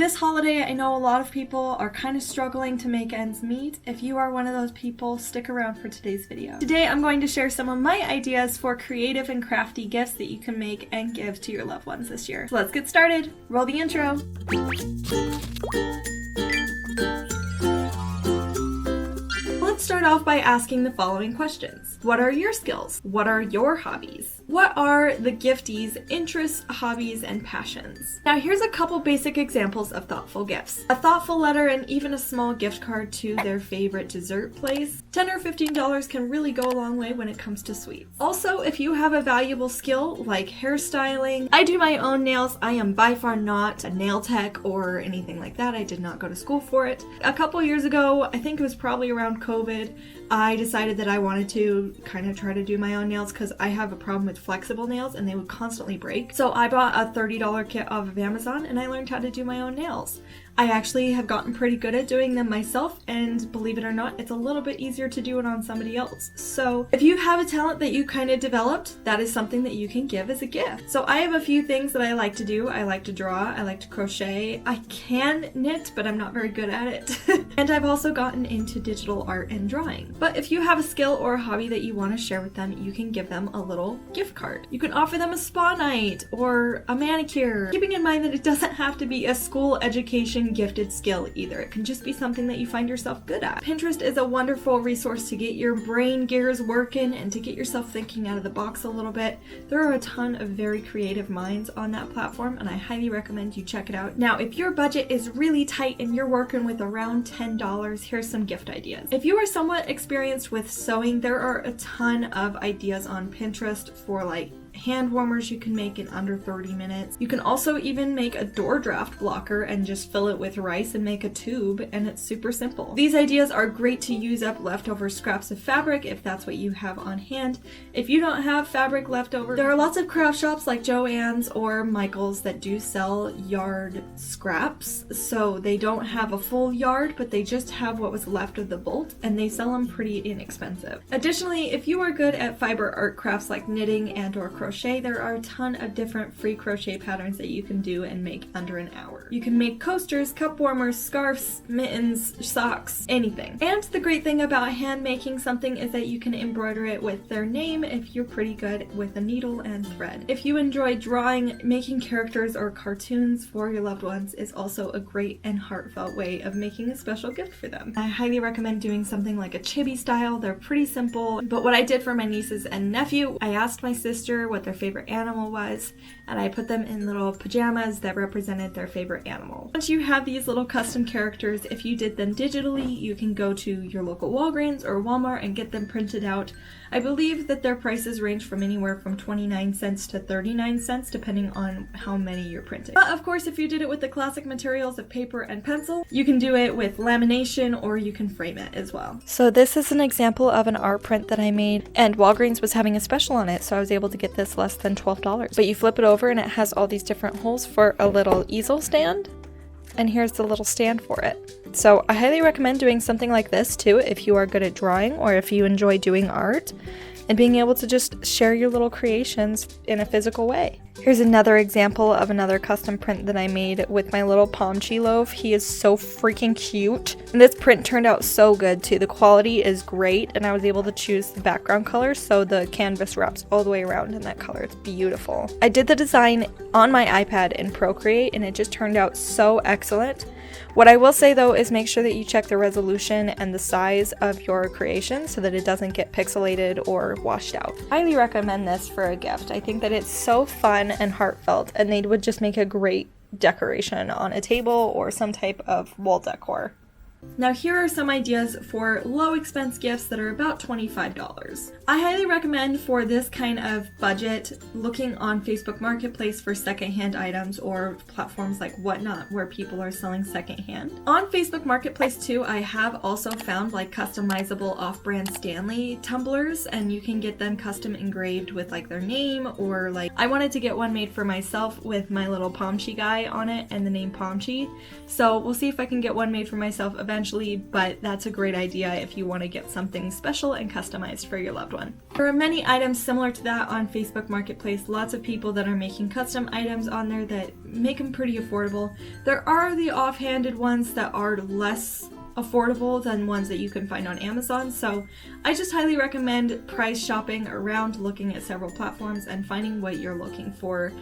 This holiday, I know a lot of people are kind of struggling to make ends meet. If you are one of those people, stick around for today's video. Today, I'm going to share some of my ideas for creative and crafty gifts that you can make and give to your loved ones this year. So let's get started. Roll the intro. Let's start off by asking the following questions. What are your skills? What are your hobbies? What are the giftees' interests, hobbies, and passions? Now here's a couple basic examples of thoughtful gifts. A thoughtful letter and even a small gift card to their favorite dessert place. $10 or $15 can really go a long way when it comes to sweets. Also, if you have a valuable skill like hairstyling, I do my own nails. I am by far not a nail tech or anything like that. I did not go to school for it. A couple years ago, I think it was probably around COVID, I decided that I wanted to kind of try to do my own nails because I have a problem with flexible nails and they would constantly break. So I bought a $30 kit off of Amazon and I learned how to do my own nails. I actually have gotten pretty good at doing them myself, and believe it or not, it's a little bit easier to do it on somebody else. So if you have a talent that you kind of developed, that is something that you can give as a gift. So I have a few things that I like to do. I like to draw, I like to crochet, I can knit, but I'm not very good at it. And I've also gotten into digital art and drawing. But if you have a skill or a hobby that you want to share with them, you can give them a little gift card. You can offer them a spa night or a manicure, keeping in mind that it doesn't have to be a school education gifted skill either. It can just be something that you find yourself good at. Pinterest is a wonderful resource to get your brain gears working and to get yourself thinking out of the box a little bit. There are a ton of very creative minds on that platform and I highly recommend you check it out. Now, if your budget is really tight and you're working with around $10, here's some gift ideas. If you are somewhat experienced with sewing, there are a ton of ideas on Pinterest for like hand warmers you can make in under 30 minutes. You can also even make a door draft blocker and just fill it with rice and make a tube, and it's super simple. These ideas are great to use up leftover scraps of fabric if that's what you have on hand. If you don't have fabric left over, there are lots of craft shops like Joann's or Michael's that do sell yard scraps. So they don't have a full yard, but they just have what was left of the bolt, and they sell them pretty inexpensive. Additionally, if you are good at fiber art crafts like knitting and or crochet, there are a ton of different free crochet patterns that you can do and make under an hour. You can make coasters, cup warmers, scarves, mittens, socks, anything. And the great thing about hand making something is that you can embroider it with their name if you're pretty good with a needle and thread. If you enjoy drawing, making characters or cartoons for your loved ones is also a great and heartfelt way of making a special gift for them. I highly recommend doing something like a chibi style. They're pretty simple, but what I did for my nieces and nephew, I asked my sister what their favorite animal was, and I put them in little pajamas that represented their favorite animal. Once you have these little custom characters, if you did them digitally, you can go to your local Walgreens or Walmart and get them printed out. I believe that their prices range from anywhere from 29 cents to 39 cents depending on how many you're printing. But of course, if you did it with the classic materials of paper and pencil, you can do it with lamination or you can frame it as well. So this is an example of an art print that I made, and Walgreens was having a special on it, so I was able to get this less than $12. But you flip it over and it has all these different holes for a little easel stand, and here's the little stand for it. So I highly recommend doing something like this too if you are good at drawing or if you enjoy doing art and being able to just share your little creations in a physical way. Here's another example of another custom print that I made with my little Pomchi loaf. He is so freaking cute. And this print turned out so good too. The quality is great, and I was able to choose the background color so the canvas wraps all the way around in that color. It's beautiful. I did the design on my iPad in Procreate and it just turned out so excellent. What I will say though is make sure that you check the resolution and the size of your creation so that it doesn't get pixelated or washed out. Highly recommend this for a gift. I think that it's so fun and heartfelt, and they would just make a great decoration on a table or some type of wall decor. Now here are some ideas for low expense gifts that are about $25. I highly recommend for this kind of budget looking on Facebook Marketplace for secondhand items or platforms like Whatnot where people are selling secondhand. On Facebook Marketplace too, I have also found like customizable off-brand Stanley tumblers, and you can get them custom engraved with like their name, or like I wanted to get one made for myself with my little Pomchi guy on it and the name Pomchi. So we'll see if I can get one made for myself eventually. eventually, but that's a great idea if you want to get something special and customized for your loved one. There are many items similar to that on Facebook Marketplace. Lots of people that are making custom items on there that make them pretty affordable. There are the offhanded ones that are less affordable than ones that you can find on Amazon, so I just highly recommend price shopping around, looking at several platforms and finding what you're looking for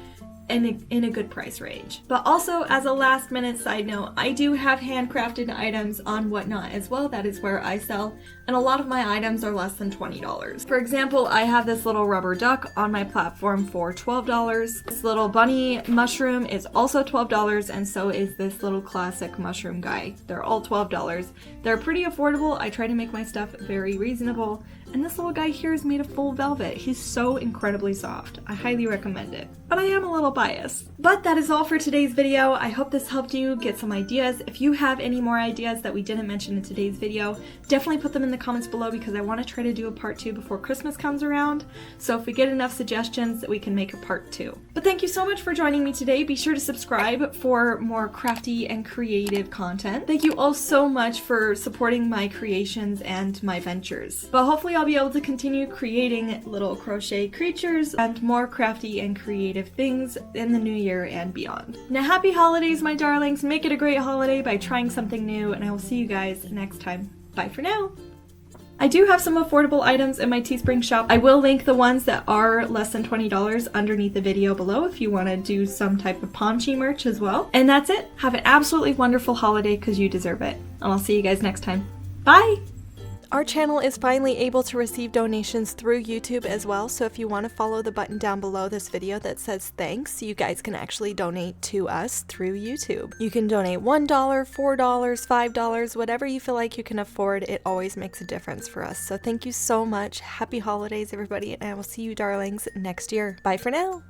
in a good price range. But also, as a last minute side note, I do have handcrafted items on Whatnot as well. That is where I sell, and a lot of my items are less than $20. For example, I have this little rubber duck on my platform for $12. This little bunny mushroom is also $12, and so is this little classic mushroom guy. They're all $12. They're pretty affordable. I try to make my stuff very reasonable. And this little guy here is made of full velvet. He's so incredibly soft. I highly recommend it. But I am a little biased. But that is all for today's video. I hope this helped you get some ideas. If you have any more ideas that we didn't mention in today's video, definitely put them in the comments below, because I want to try to do a part 2 before Christmas comes around. So if we get enough suggestions, we can make a part 2. But thank you so much for joining me today. Be sure to subscribe for more crafty and creative content. Thank you all so much for supporting my creations and my ventures. But hopefully I'll be able to continue creating little crochet creatures and more crafty and creative things in the new year and beyond. Now, happy holidays, my darlings. Make it a great holiday by trying something new, and I will see you guys next time. Bye for now. I do have some affordable items in my Teespring shop. I will link the ones that are less than $20 underneath the video below if you want to do some type of Pomchi merch as well. And that's it. Have an absolutely wonderful holiday, because you deserve it. And I'll see you guys next time. Bye! Our channel is finally able to receive donations through YouTube as well, so if you want to follow the button down below this video that says thanks, you guys can actually donate to us through YouTube. You can donate $1, $4, $5, whatever you feel like you can afford. It always makes a difference for us. So thank you so much. Happy holidays, everybody, and I will see you darlings next year. Bye for now.